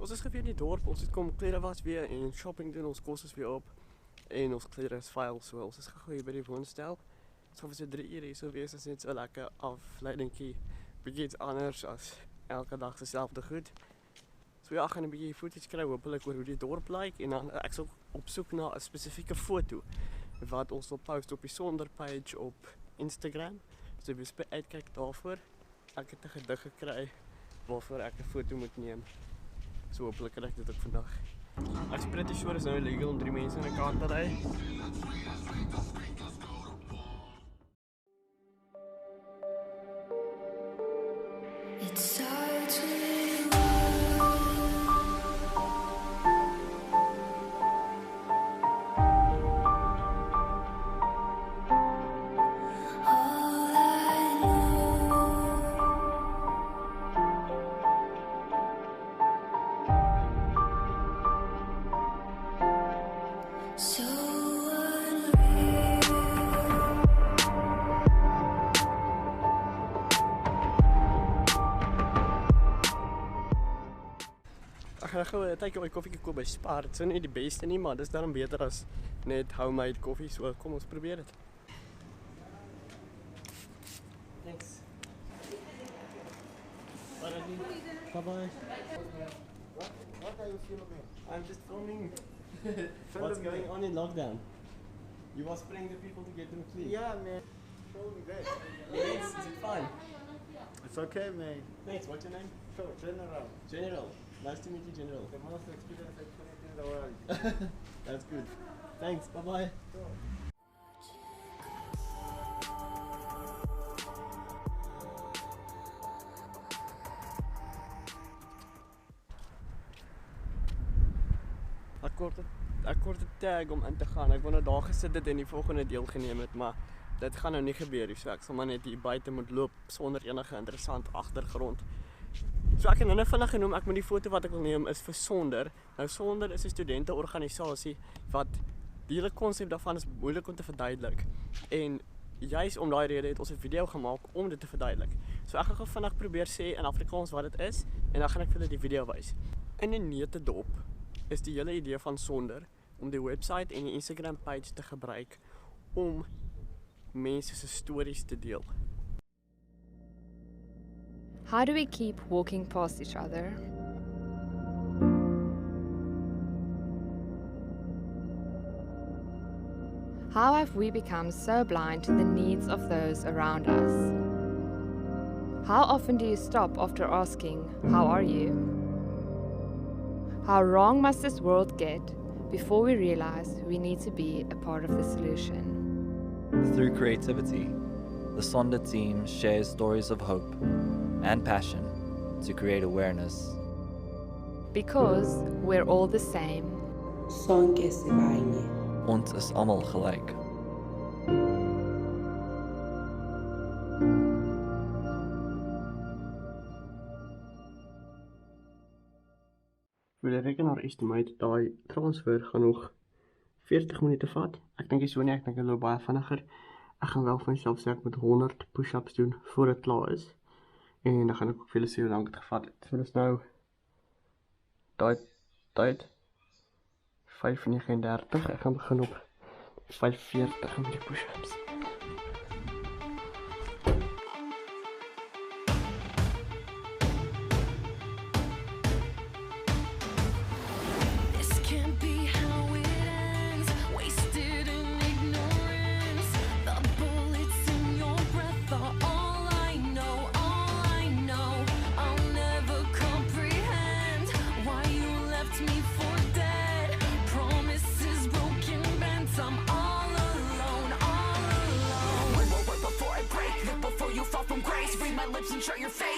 Ons is weer in die dorp, ons het kom klere was weer en shopping doen, ons kos is weer op en ons klere is vuil, so ons is gegaan hier by die woonstel. Ons gaan vir so 3 ure hier so wees, is net so lekker afleidingkie, bietjie iets anders as elke dag dieselfde goed. So ja, ek gaan 'n bietjie footage kry hopelik oor hoe die dorp lyk en dan ek sal op soek na 'n spesifieke foto wat ons wil post op die Sonder page op Instagram. So wees uitkyk daarvoor. Ek het 'n gedig gekry waarvoor ek 'n foto moet neem. So hopelik kry ek dit ook vandag. Ek's pretty sure is nou illegal om 3 mense in 'n kar te ry. Ek gaan gou 'n tydjie koffie koop by Spar. Dit is nie die beste nie, maar dis dan beter as net homemade koffie. So kom ons probeer dit. Thanks. Bye bye. What are you filming? I'm just filming what's going on in lockdown. You was praying the people to get them clean. Yeah, man. Show me that. Yes, is it fine? It's okay, man. Thanks, what's your name? So, General, General. Nice to meet you, General. the most experienced experience in the world. That's good. Thanks, bye bye. Ek kort 'n tag om in te gaan. Ek wou nou daar gesit het en die volgende deel geneem het, maar dit gaan nou nie gebeur nie. So ek sal maar net hier buite moet loop sonder enige interessant agtergrond. So ek het nou vinnig genoem, ek moet die foto wat ek wil neem is vir Sonder. Nou Sonder is 'n studenteorganisasie wat die hele konsep daarvan is moeilik om te verduidelik. En juis om daai rede het ons 'n video gemaak om dit te verduidelik. So ek gaan gou vinnig probeer sê in Afrikaans wat dit is en dan gaan ek vir julle die video wys. In 'n neutedop is die hele idee van Sonder om die website en die Instagram page te gebruik om mense se stories te deel. How do we keep walking past each other? How have we become so blind to the needs of those around us? How often do you stop after asking, "How are you?" How wrong must this world get before we realize we need to be a part of the solution? Through creativity, the Sonder team shares stories of hope and passion to create awareness. Because we're all the same. Sonke sibanye. Ons is almal gelyk. Vir die rekenaar estimate daai transfer gaan nog 40 minute vat. Ek dink so nie, ek dink dit loop baie vinniger. Ek gaan wel vir myself sê ek moet 100 push-ups doen voor dit klaar is. En dan gaan ek ook vir julle sê hoe lank dit gevat het. So dis nou daai tyd 5:39. Ek gaan begin op 5:40 met die push-ups. And show your face.